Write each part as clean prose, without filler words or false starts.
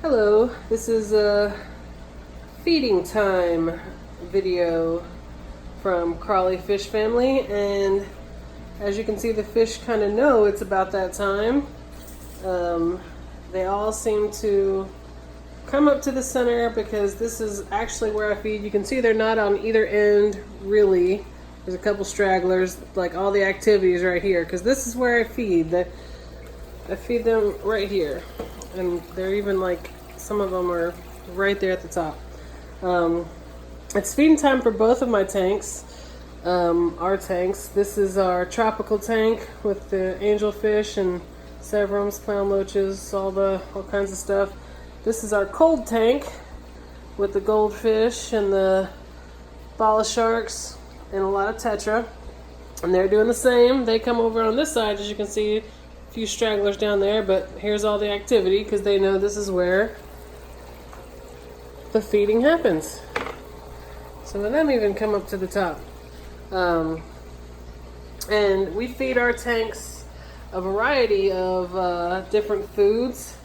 Hello, this is a feeding time video from Crawley Fish Family, and as you can see, the fish kind of know it's about that time. They all seem to come up to the center because this is actually where I feed. You can see they're not on either end really. There's a couple stragglers, like all the activities right here, because this is where I feed. I feed them right here. And they're even like, some of them are right there at the top. It's feeding time for both of my tanks, our tanks. This is our tropical tank with the angelfish and severums, clown loaches, all kinds of stuff. This is our cold tank with the goldfish and the bala sharks and a lot of tetra. And they're doing the same. They come over on this side, as you can see. Few stragglers down there, but here's all the activity because they know this is where the feeding happens. Some of them even come up to the top. And we feed our tanks a variety of different foods.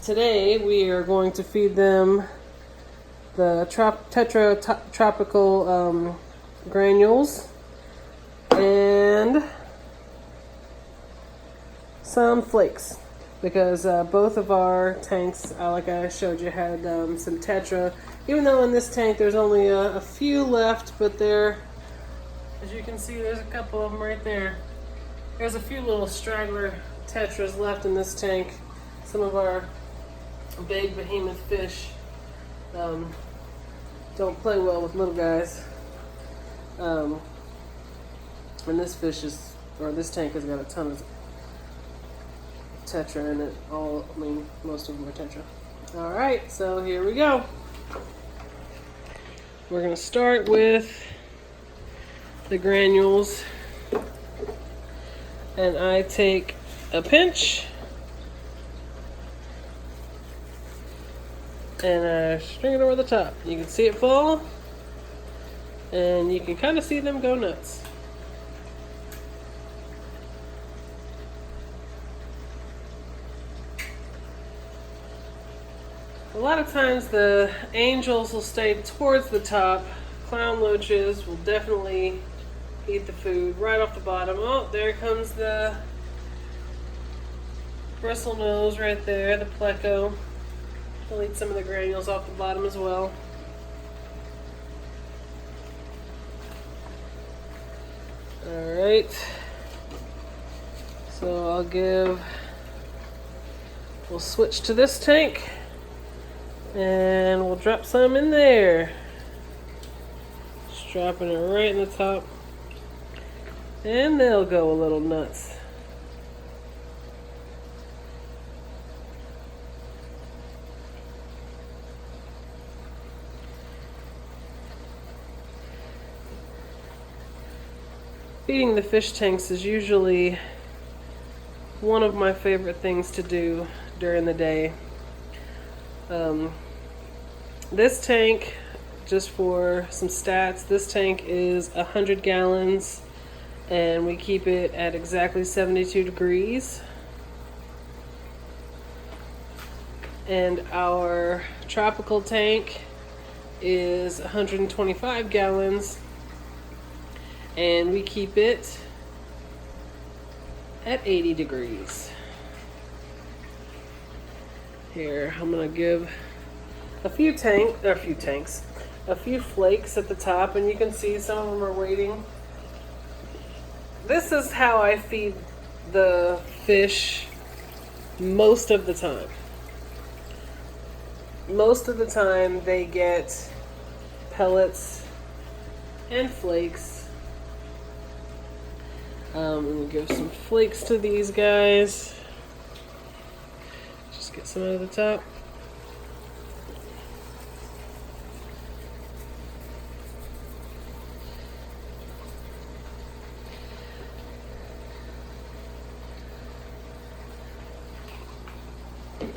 Today we are going to feed them the tropical granules and some flakes, because both of our tanks, like I showed you, had some tetra. Even though in this tank there's only a few left, but there, as you can see, there's a couple of them right there. There's a few little straggler tetras left in this tank. Some of our big behemoth fish don't play well with little guys. And this tank has got a ton of tetra in it. Most of them are tetra. Alright, so here we go. We're going to start with the granules. And I take a pinch and I string it over the top. You can see it fall, and you can kind of see them go nuts. A lot of times the angels will stay towards the top. Clown loaches will definitely eat the food right off the bottom. Oh, there comes the bristle nose right there, the pleco. They'll eat some of the granules off the bottom as well. Alright. So we'll switch to this tank. And we'll drop some in there. Just dropping it right in the top. And they'll go a little nuts. Feeding the fish tanks is usually one of my favorite things to do during the day. This tank, just for some stats, this tank is 100 gallons and we keep it at exactly 72 degrees. And our tropical tank is 125 gallons and we keep it at 80 degrees. Here, I'm gonna give a few flakes at the top, and you can see some of them are waiting. This is how I feed the fish most of the time. Most of the time they get pellets and flakes. We'll give some flakes to these guys. Just get some out of the top.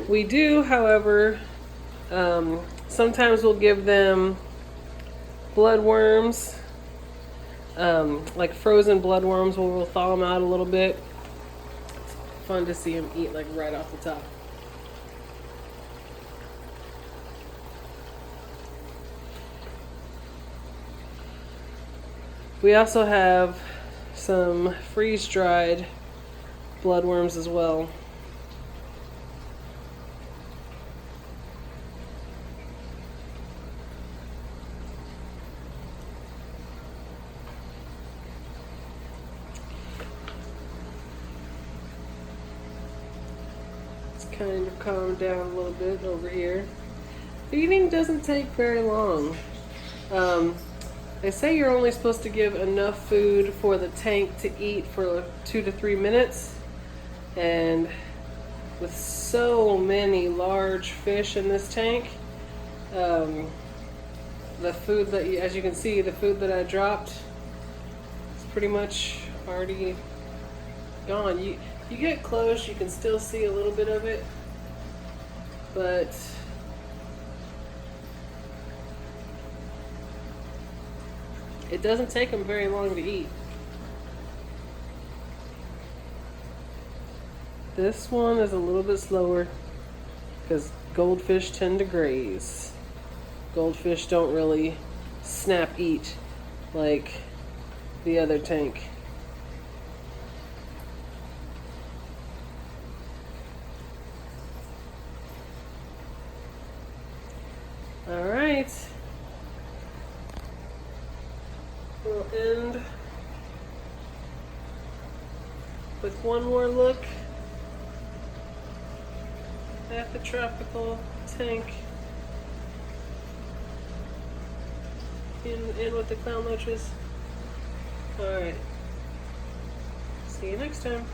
We do, however, sometimes we'll give them bloodworms, like frozen bloodworms, we'll thaw them out a little bit. It's fun to see them eat like right off the top. We also have some freeze-dried bloodworms as well. It's kind of calmed down a little bit over here. Feeding doesn't take very long. They say you're only supposed to give enough food for the tank to eat for 2 to 3 minutes. And with so many large fish in this tank, the food that, as you can see, the food that I dropped is pretty much already gone. You get close, you can still see a little bit of it, but it doesn't take them very long to eat. This one is a little bit slower because goldfish tend to graze. Goldfish don't really snap eat like the other tank. All right. We'll end with one more look at the tropical tank in with the clown loaches. Alright. See you next time.